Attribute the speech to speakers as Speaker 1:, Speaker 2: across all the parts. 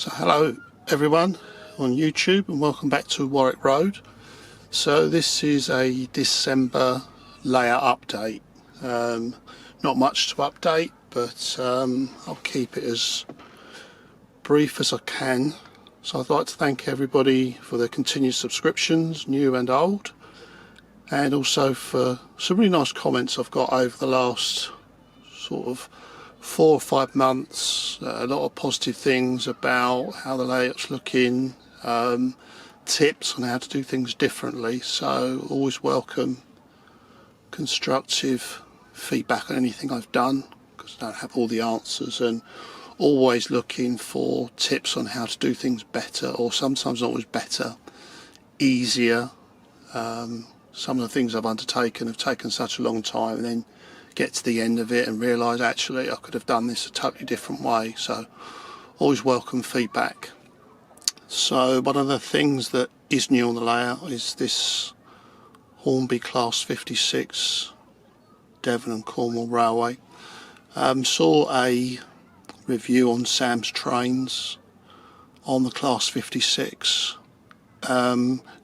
Speaker 1: So hello everyone on YouTube and welcome back to Warwick Road. So this is a December layout update. Not much to update, but I'll keep it as brief as I can. So I'd like to thank everybody for their continued subscriptions, new and old, and also for some really nice comments I've got over the last sort of 4 or 5 months. A lot of positive things about how the layout's looking, tips on how to do things differently. So always welcome constructive feedback on anything I've done, because I don't have all the answers, and always looking for tips on how to do things better, or sometimes not always better, easier. Some of the things I've undertaken have taken such a long time, and then get to the end of it and realise actually I could have done this a totally different way. So always welcome feedback. So one of the things that is new on the layout is this Hornby Class 56 Devon and Cornwall Railway. Saw a review on Sam's Trains on the Class 56.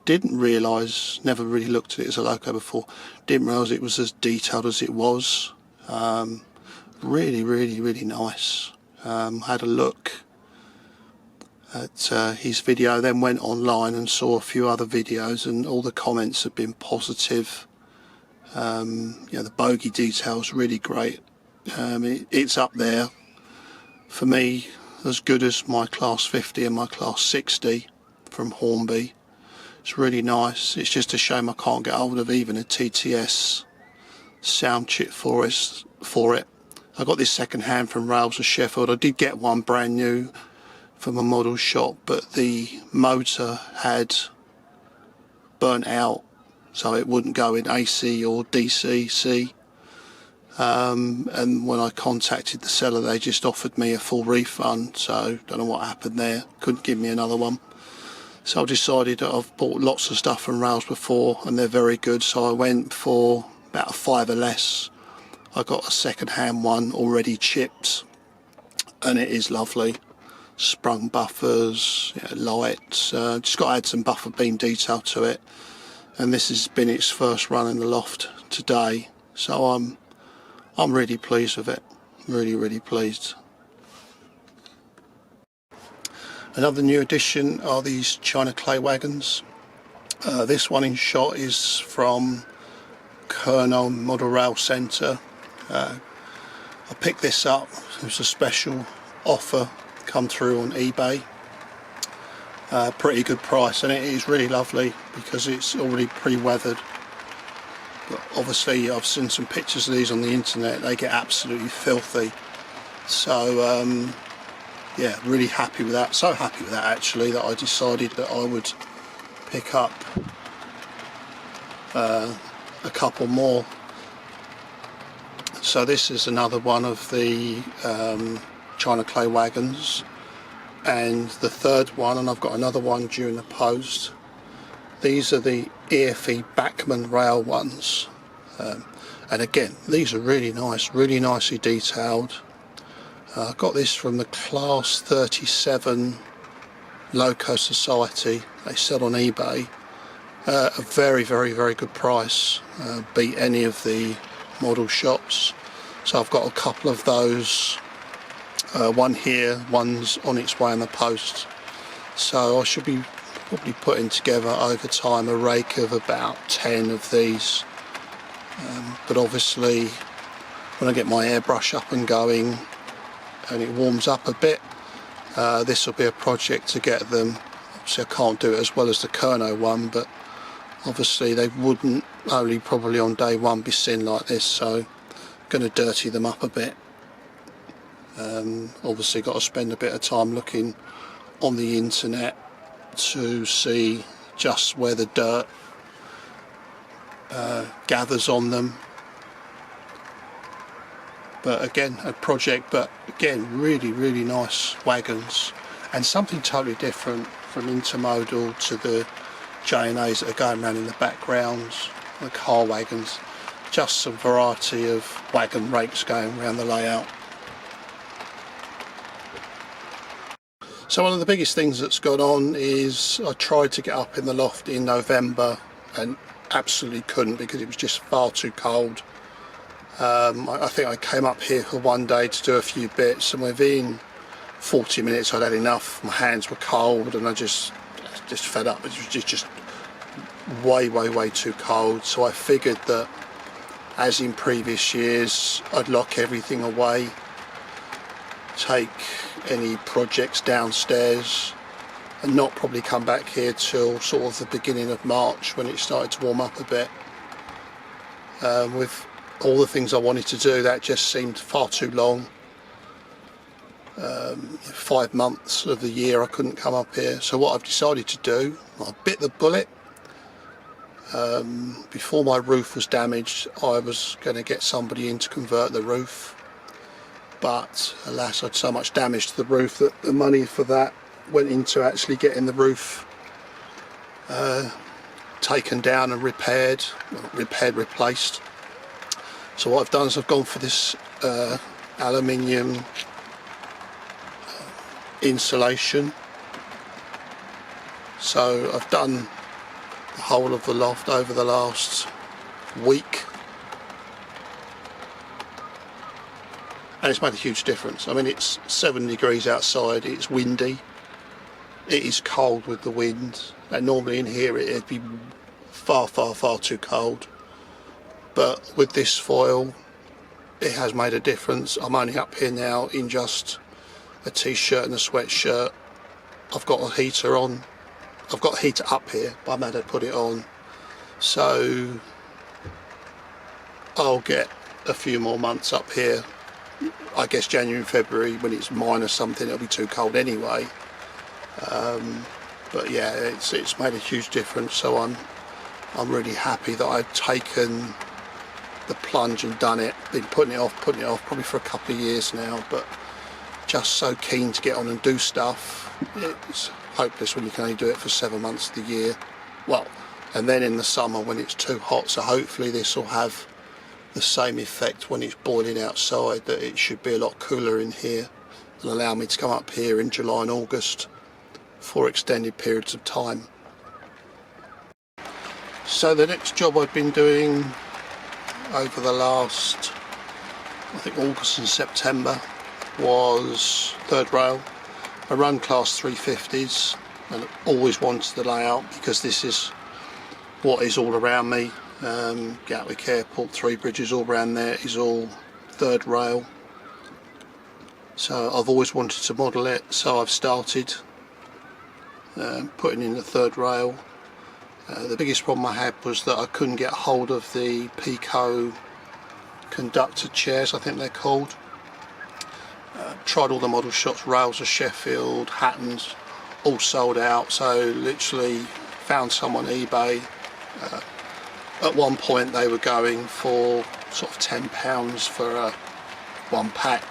Speaker 1: Didn't realise, never really looked at it as a loco before, didn't realise it was as detailed as it was. Really nice. Had a look at his video, then went online and saw a few other videos, and all the comments have been positive. The bogie detail's really great. It's up there for me as good as my Class 50 and my Class 60 from Hornby. It's really nice. It's just a shame I can't get hold of even a TTS sound chip for it. I got this second hand from Rails of Sheffield. I did get one brand new from a model shop, but the motor had burnt out, so it wouldn't go in AC or DC. And when I contacted the seller, they just offered me a full refund, so don't know what happened there. Couldn't give me another one. So I decided that I've bought lots of stuff from Rails before and they're very good, so I went for about a £5 or less. I got a second hand one already chipped and it is lovely. Sprung buffers, lights, just got to add some buffer beam detail to it, and this has been its first run in the loft today, so I'm really pleased with it, really pleased. Another new addition are these China clay wagons. This one in shot is from Colonel Model Rail Centre. I picked this up, it was a special offer come through on eBay. Pretty good price, and it is really lovely because it's already pre-weathered. But obviously I've seen some pictures of these on the internet, they get absolutely filthy. So yeah, really happy with that. So happy with that actually that I decided that I would pick up a couple more. So this is another one of the China clay wagons, and the third one, and I've got another one due in the post. These are the EFE Backman rail ones, and again these are really nice, really nicely detailed. I got this from the Class 37 Loco Society. They sell on eBay. A very good price. Beat any of the model shops. So I've got a couple of those. One here, one's on its way in the post. So I should be probably putting together over time a rake of about 10 of these. But obviously when I get my airbrush up and going and it warms up a bit, this will be a project to get them. Obviously I can't do it as well as the Kerno one, but obviously they wouldn't only probably on day one be seen like this, so I'm going to dirty them up a bit. Obviously got to spend a bit of time looking on the internet to see just where the dirt gathers on them. But again, a project, but again really nice wagons, and something totally different from intermodal to the J&As that are going around in the background, the car wagons. Just some variety of wagon rakes going around the layout. So one of the biggest things that's gone on is I tried to get up in the loft in November and absolutely couldn't because it was just far too cold. I think I came up here for one day to do a few bits, and within 40 minutes I'd had enough. My hands were cold and I just fed up. It was just way too cold. So I figured that, as in previous years, I'd lock everything away, take any projects downstairs, and not probably come back here till sort of the beginning of March when it started to warm up a bit. With all the things I wanted to do, that just seemed far too long. 5 months of the year I couldn't come up here. So what I've decided to do, I bit the bullet. Before my roof was damaged, I was going to get somebody in to convert the roof, but alas, I'd so much damage to the roof that the money for that went into actually getting the roof taken down and replaced. So what I've done is I've gone for this aluminium insulation. So I've done the whole of the loft over the last week, and it's made a huge difference. I mean, it's 7 degrees outside, it's windy, it is cold with the wind, and normally in here it'd be far too cold, but with this foil it has made a difference. I'm only up here now in just a t-shirt and a sweatshirt. I've got a heater on. I've got a heater up here, but I'm going to put it on. So I'll get a few more months up here. I guess January and February, when it's minus something, it'll be too cold anyway. But yeah, it's made a huge difference. So I'm really happy that I've taken the plunge and done it. Been putting it off probably for a couple of years now, but just so keen to get on and do stuff. It's hopeless when you can only do it for 7 months of the year. Well, and then in the summer when it's too hot. So hopefully this will have the same effect when it's boiling outside, that it should be a lot cooler in here and allow me to come up here in July and August for extended periods of time. So the next job I've been doing over the last, I think, August and September was third rail. I run class 350s and always wanted the layout because this is what is all around me. Gatwick Airport, Three Bridges, all around there is all third rail. So I've always wanted to model it, so I've started putting in the third rail. The biggest problem I had was that I couldn't get hold of the Pico conductor chairs, I think they're called. Tried all the model shops, Rails of Sheffield, Hattons, all sold out. So literally found some on eBay. At one point they were going for sort of £10 for one pack.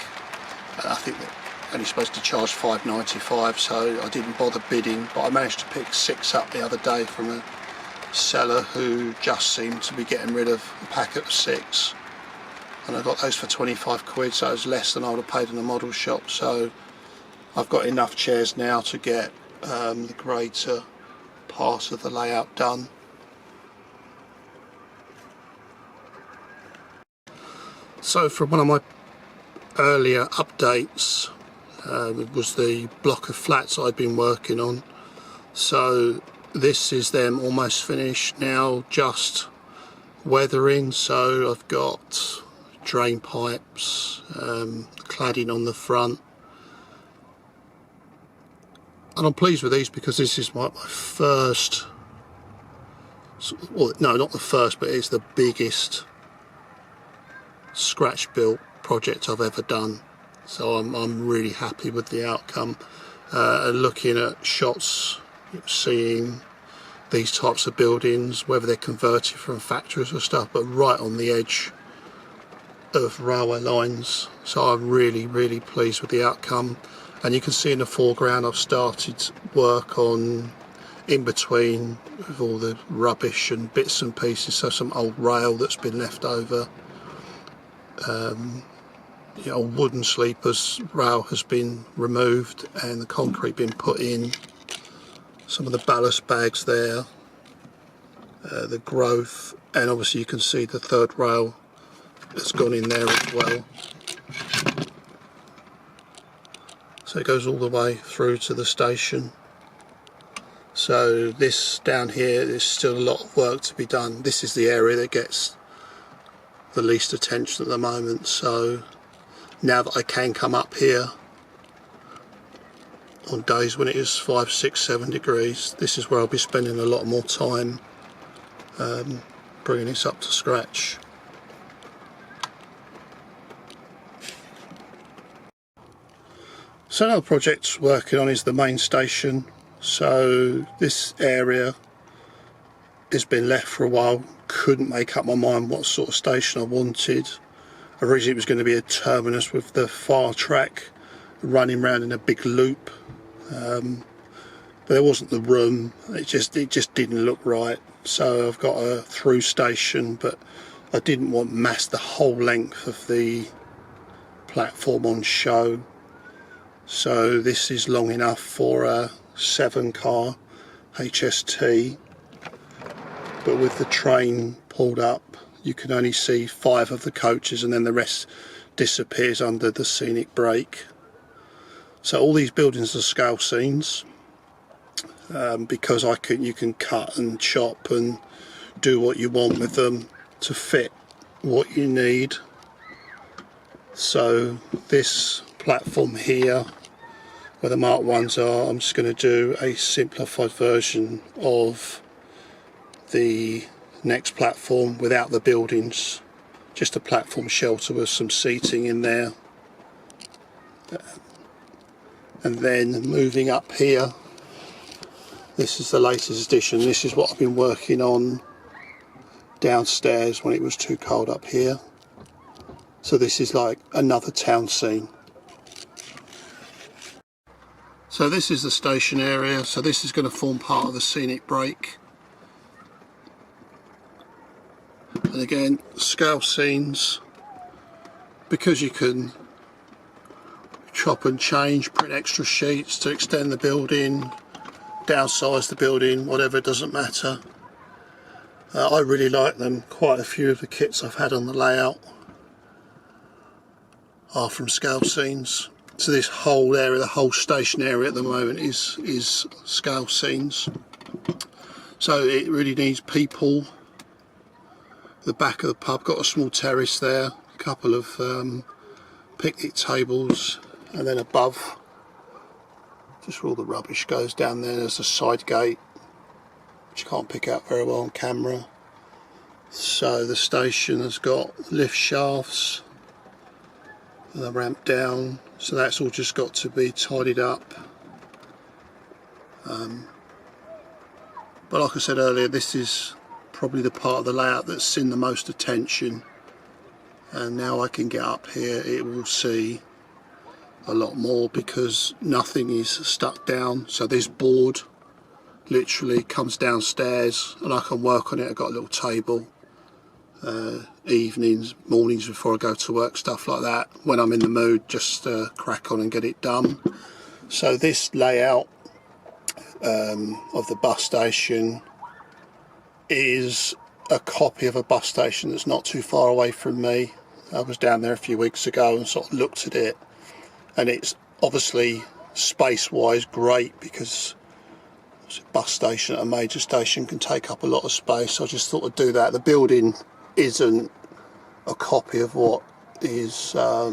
Speaker 1: I think they're only supposed to charge £5.95, so I didn't bother bidding, but I managed to pick 6 up the other day from a seller who just seemed to be getting rid of a packet of 6, and I got those for 25 quid, so it was less than I would have paid in a model shop. So I've got enough chairs now to get the greater part of the layout done. So from one of my earlier updates, it was the block of flats I'd been working on. So this is them almost finished now, just weathering. So I've got drain pipes, cladding on the front, and I'm pleased with these because this is my first, well, no, not the first, but it's the biggest scratch built project I've ever done. So I'm really happy with the outcome. Looking at shots, seeing these types of buildings, whether they're converted from factories or stuff, but right on the edge of railway lines. So I'm really pleased with the outcome. And you can see in the foreground I've started work on in between with all the rubbish and bits and pieces, so some old rail that's been left over. the old wooden sleepers rail has been removed and the concrete been put in. Some of the ballast bags there, the growth, and obviously you can see the third rail has gone in there as well. So it goes all the way through to the station. So this down here, there's still a lot of work to be done. This is the area that gets the least attention at the moment. So now that I can come up here on days when it is 5, 6, 7 degrees, this is where I'll be spending a lot more time bringing this up to scratch. So another project working on is the main station. So this area has been left for a while. Couldn't make up my mind what sort of station I wanted. Originally it was going to be a terminus with the far track running round in a big loop, but there wasn't the room. It just didn't look right. So I've got a through station, but I didn't want mass the whole length of the platform on show. So this is long enough for a 7-car HST, but with the train pulled up you can only see 5 of the coaches and then the rest disappears under the scenic break. So all these buildings are scale scenes, because you can cut and chop and do what you want with them to fit what you need. So this platform here where the Mark 1s are, I'm just going to do a simplified version of the next platform without the buildings, just a platform shelter with some seating in there. And then moving up here, this is the latest edition. This is what I've been working on downstairs when it was too cold up here. So this is like another town scene. So this is the station area. So this is going to form part of the scenic break. And again, scale scenes, because you can chop and change, print extra sheets to extend the building, downsize the building, whatever, it doesn't matter. I really like them. Quite a few of the kits I've had on the layout are from scale scenes. So this whole area, the whole station area at the moment is scale scenes. So it really needs people. The back of the pub got a small terrace there, a couple of picnic tables, and then above, just where all the rubbish goes down there, there's a side gate which you can't pick out very well on camera. So the station has got lift shafts and a ramp down, so that's all just got to be tidied up. But like I said earlier, this is probably the part of the layout that's seen the most attention, and now I can get up here, it will see a lot more because nothing is stuck down. So this board literally comes downstairs and I can work on it. I've got a little table, evenings, mornings before I go to work, stuff like that. When I'm in the mood, just crack on and get it done. So this layout of the bus station is a copy of a bus station that's not too far away from me. I was down there a few weeks ago and sort of looked at it, and it's obviously space wise great because a bus station at a major station can take up a lot of space. So I just thought I'd do that. The building isn't a copy of what is at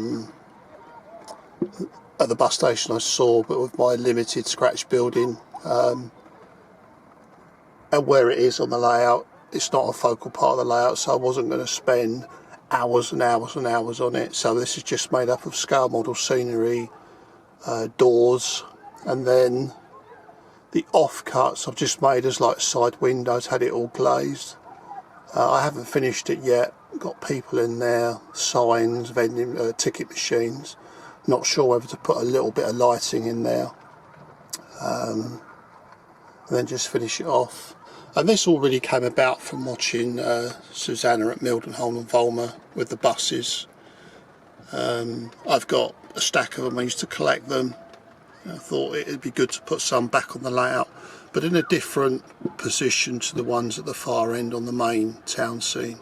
Speaker 1: the bus station I saw, but with my limited scratch building, and where it is on the layout, it's not a focal part of the layout, so I wasn't going to spend hours and hours and hours on it. So this is just made up of scale model scenery, doors, and then the offcuts I've just made as like side windows, had it all glazed. I haven't finished it yet. Got people in there, signs, vending, ticket machines. Not sure whether to put a little bit of lighting in there, and then just finish it off. And this all really came about from watching Susanna at Mildenholm and Volmer with the buses. I've got a stack of them. I used to collect them. I thought it'd be good to put some back on the layout, but in a different position to the ones at the far end on the main town scene.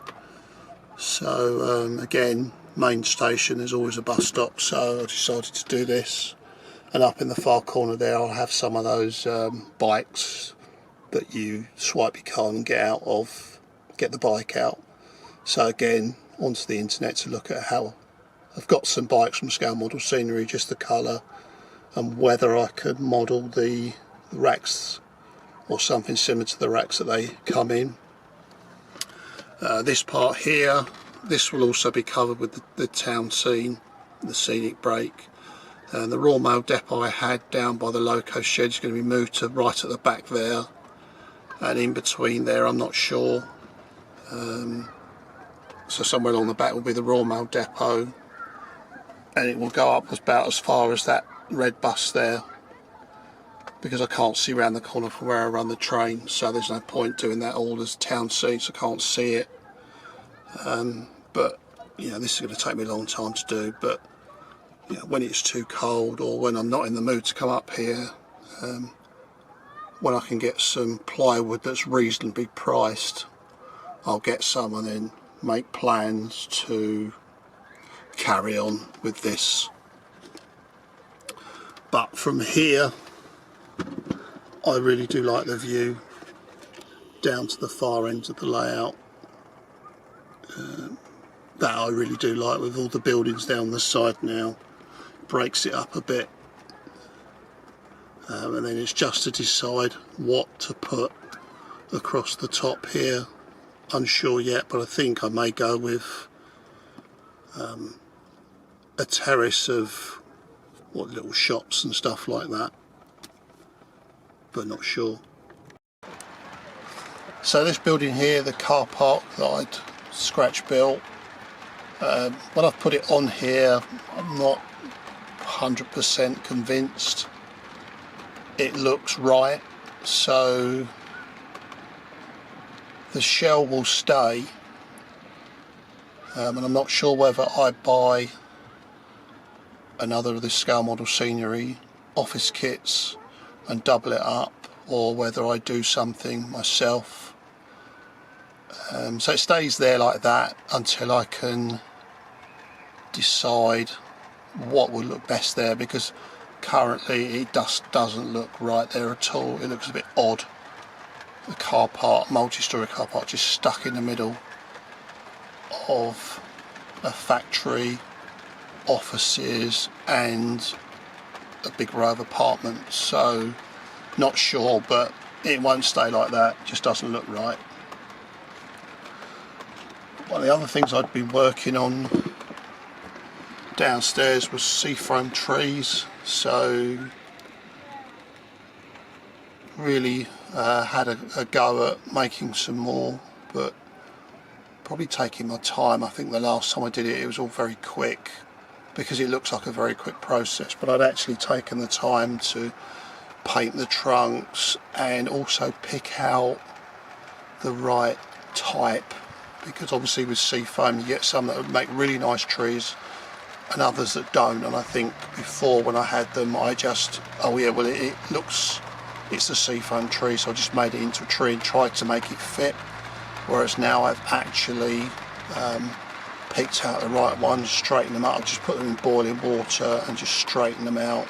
Speaker 1: So again, main station, there's always a bus stop, so I decided to do this. And up in the far corner there, I'll have some of those bikes that you swipe your card and get the bike out. So again, onto the internet to look at how I've got some bikes from Scale Model Scenery, just the colour, and whether I could model the racks or something similar to the racks that they come in. This part here, this will also be covered with the town scene, the scenic break. The raw mail depot I had down by the Loco shed is going to be moved to right at the back there, and in between there I'm not sure. So somewhere along the back will be the raw mail depot, and it will go up about as far as that red bus there, because I can't see around the corner from where I run the train, so there's no point doing that all as town scene, so I can't see it. But you know, this is going to take me a long time to do, but you know, when it's too cold or when I'm not in the mood to come up here, when I can get some plywood that's reasonably priced, I'll get some and then make plans to carry on with this. But from here, I really do like the view down to the far end of the layout. That I really do like, with all the buildings down the side now. Breaks it up a bit. And then it's just to decide what to put across the top here. Unsure yet, but I think I may go with a terrace of little shops and stuff like that, but not sure. So this building here, the car park that I'd scratch built, when I've put it on here, I'm not 100% convinced it looks right, so the shell will stay, and I'm not sure whether I buy another of the Scale Model Scenery office kits and double it up, or whether I do something myself. So it stays there like that until I can decide what would look best there, because currently it just doesn't look right there at all. It looks a bit odd. The car park, multi-storey car park, just stuck in the middle of a factory, offices and a big row of apartments. So not sure, but it won't stay like that. It just doesn't look right. One of the other things I'd been working on downstairs was seafoam trees, so really had a go at making some more, but probably taking my time. I think the last time I did it, it was all very quick, because it looks like a very quick process, but I'd actually taken the time to paint the trunks and also pick out the right type, because obviously with seafoam you get some that would make really nice trees and others that don't. And I think before, when I had them, I just, oh yeah, well it looks, it's a seafoam tree, so I just made it into a tree and tried to make it fit, whereas now I've actually picked out the right ones, straightened them up. I just put them in boiling water and just straighten them out.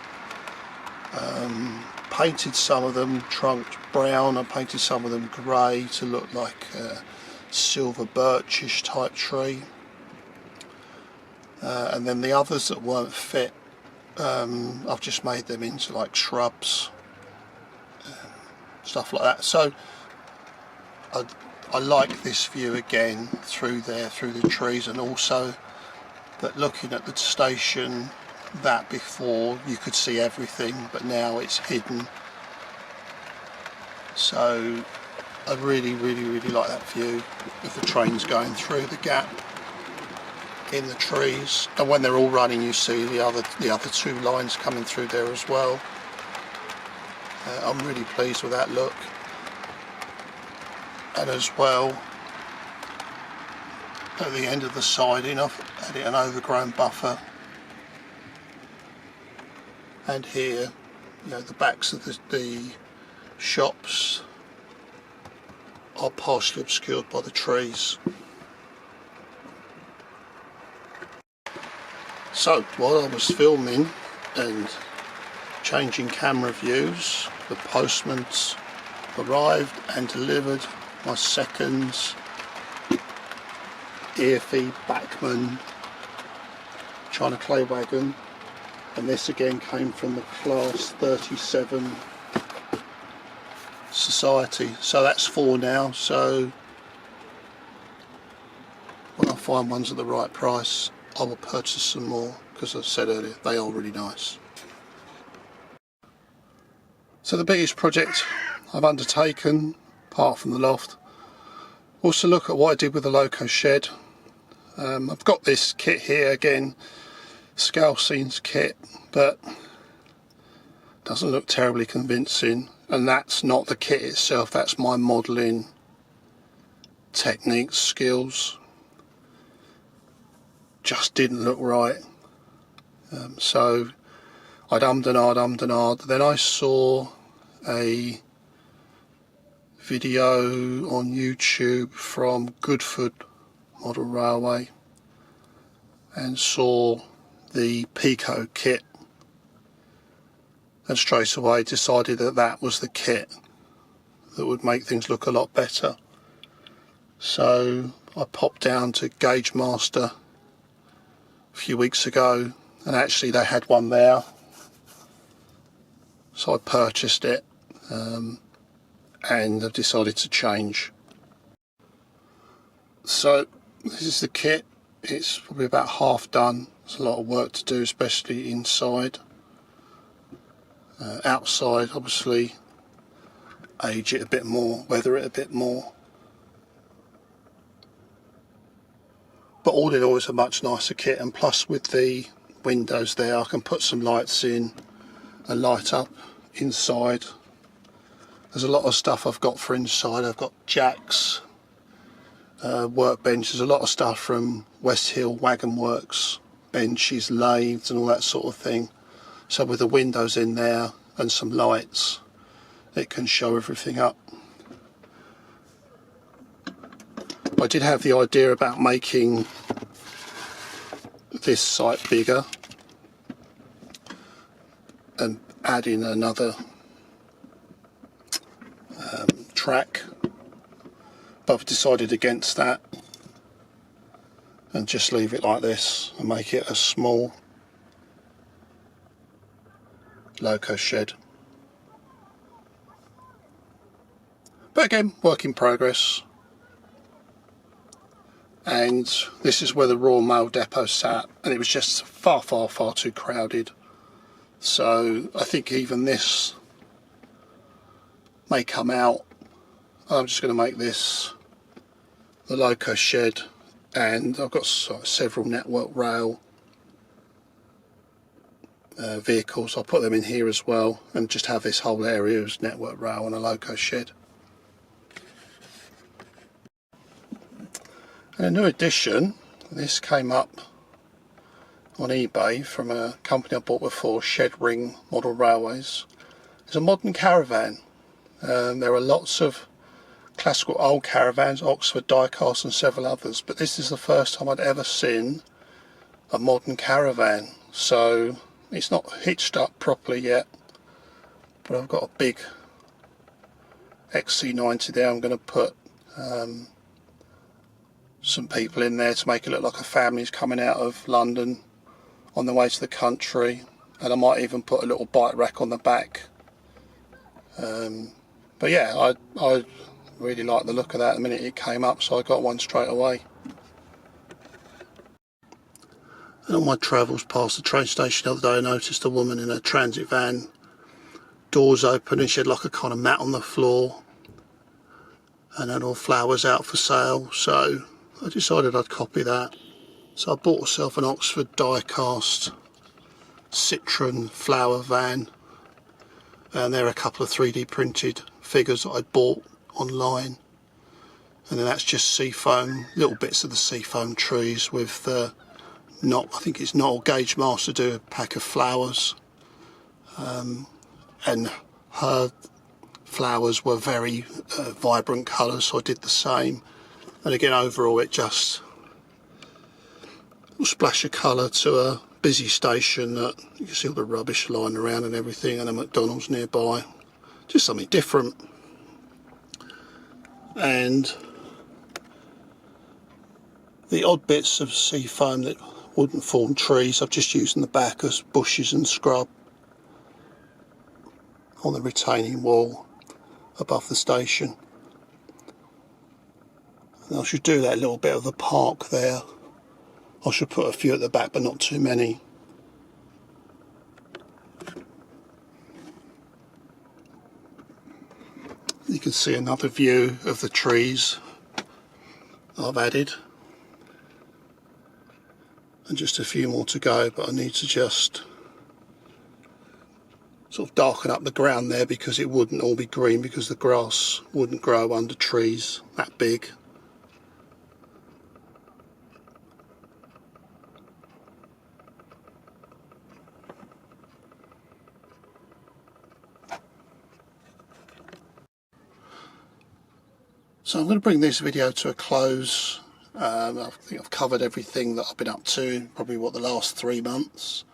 Speaker 1: Painted some of them trunked brown, I painted some of them grey to look like a silver birchish type tree. And then the others that weren't fit, I've just made them into like shrubs, stuff like that. So I like this view again through there, through the trees, and also that looking at the station, that before you could see everything, but now it's hidden. So I really like that view of the trains going through the gap in the trees, and when they're all running you see the other two lines coming through there as well. I'm really pleased with that look. And as well, at the end of the siding. I've added an overgrown buffer, and here, you know, the backs of the shops are partially obscured by the trees. So while I was filming and changing camera views, the postman's arrived and delivered my second EFE Bachmann China clay wagon, and this again came from the Class 37 Society. So that's 4 now, so when I find ones at the right price I will purchase some more, because as I said earlier, they are really nice. So the biggest project I've undertaken, apart from the loft, was to look at what I did with the Loco shed. I've got this kit here again, scale scenes kit, but doesn't look terribly convincing, and that's not the kit itself, that's my modelling techniques, skills. Just didn't look right. So I'd ummed and ahed. Then I saw a video on YouTube from Goodford Model Railway and saw the Pico kit, and straight away decided that that was the kit that would make things look a lot better. So I popped down to Gauge Master a few weeks ago, and actually they had one there, so I purchased it, and I've decided to change. So this is the kit. It's probably about half done. There's a lot of work to do, especially inside. Outside, obviously, age it a bit more, weather it a bit more. But all in all, it's a much nicer kit, and plus with the windows there, I can put some lights in and light up inside. There's a lot of stuff I've got for inside. I've got jacks, workbenches, a lot of stuff from West Hill Wagon Works, benches, lathes and all that sort of thing. So with the windows in there and some lights, it can show everything up. I did have the idea about making this site bigger and adding another track, but I've decided against that and just leave it like this and make it a small Loco shed. But again, work in progress. And this is where the Royal Mail depot sat, and it was just far too crowded. So I think even this may come out. I'm just going to make this the Loco shed, and I've got several Network Rail vehicles. I'll put them in here as well, and just have this whole area as Network Rail and a Loco shed. And a new addition, this came up on eBay from a company I bought before, Shed Ring Model Railways. It's a modern caravan. There are lots of classical old caravans, Oxford, Diecast and several others, but this is the first time I'd ever seen a modern caravan. So it's not hitched up properly yet, but I've got a big XC90 there. I'm going to put some people in there to make it look like a family's coming out of London on the way to the country, and I might even put a little bike rack on the back. But yeah, I really like the look of that the minute it came up, so I got one straight away. And on my travels past the train station the other day, I noticed a woman in a transit van, doors open, and she had like a kind of mat on the floor and had all flowers out for sale. So I decided I'd copy that. So I bought myself an Oxford Diecast Citron flower van, and there are a couple of 3D printed figures that I bought online. and then that's just seafoam, little bits of the seafoam trees with I think it's not Gauge Master do a pack of flowers, and her flowers were very vibrant colours, so I did the same. And again, overall it just will splash of colour to a busy station that you can see all the rubbish lying around and everything, and a McDonald's nearby. Just something different. And the odd bits of seafoam that wouldn't form trees, I've just used in the back as bushes and scrub on the retaining wall above the station. And I should do that little bit of the park there. I should put a few at the back, but not too many. You can see another view of the trees I've added, and just a few more to go, but I need to just sort of darken up the ground there because it wouldn't all be green, because the grass wouldn't grow under trees that big. So I'm going to bring this video to a close. I think I've covered everything that I've been up to, probably the last 3 months.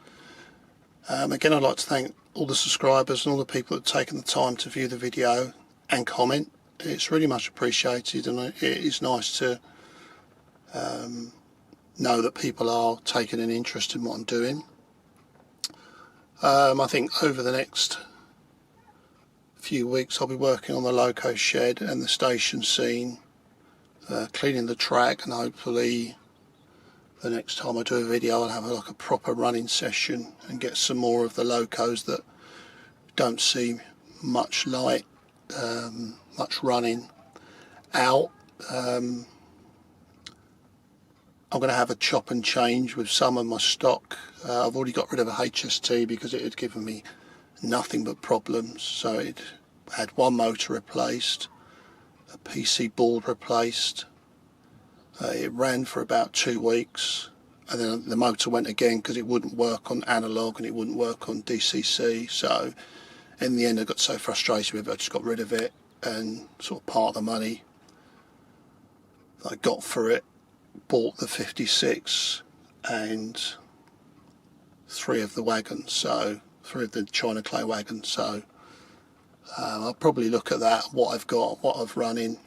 Speaker 1: Again, I'd like to thank all the subscribers and all the people that have taken the time to view the video and comment. It's really much appreciated, and it is nice to know that people are taking an interest in what I'm doing. I think over the next few weeks I'll be working on the Loco shed and the station scene, cleaning the track, and hopefully the next time I do a video I'll have like a proper running session and get some more of the Locos that don't see much light, much running out. I'm going to have a chop and change with some of my stock. I've already got rid of a HST because it had given me nothing but problems. So it had one motor replaced, a PC board replaced. It ran for about 2 weeks, and then the motor went again because it wouldn't work on analog and it wouldn't work on DCC. So in the end I got so frustrated with it I just got rid of it, and sort of part of the money that I got for it bought the 56 and 3 of the wagons, so 3 of the China clay wagons. So I'll probably look at that, what I've got, what I've run in.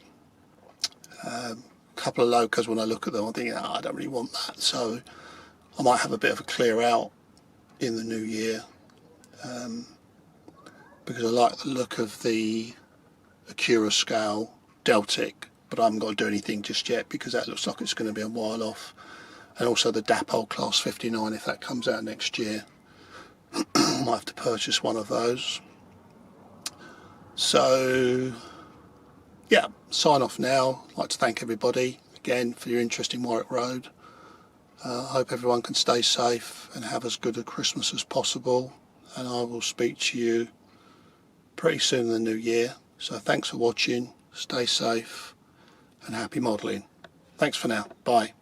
Speaker 1: A couple of Locos, when I look at them I'm thinking, I don't really want that, so I might have a bit of a clear out in the new year, because I like the look of the Acura scale Deltic, but I haven't got to do anything just yet because that looks like it's going to be a while off. And also the Dapol Class 59, if that comes out next year. I might have to purchase one of those. So yeah, sign off now. I'd like to thank everybody again for your interest in Warwick Road. I hope everyone can stay safe and have as good a Christmas as possible, and I will speak to you pretty soon in the new year. So thanks for watching, stay safe and happy modelling. Thanks for now, bye.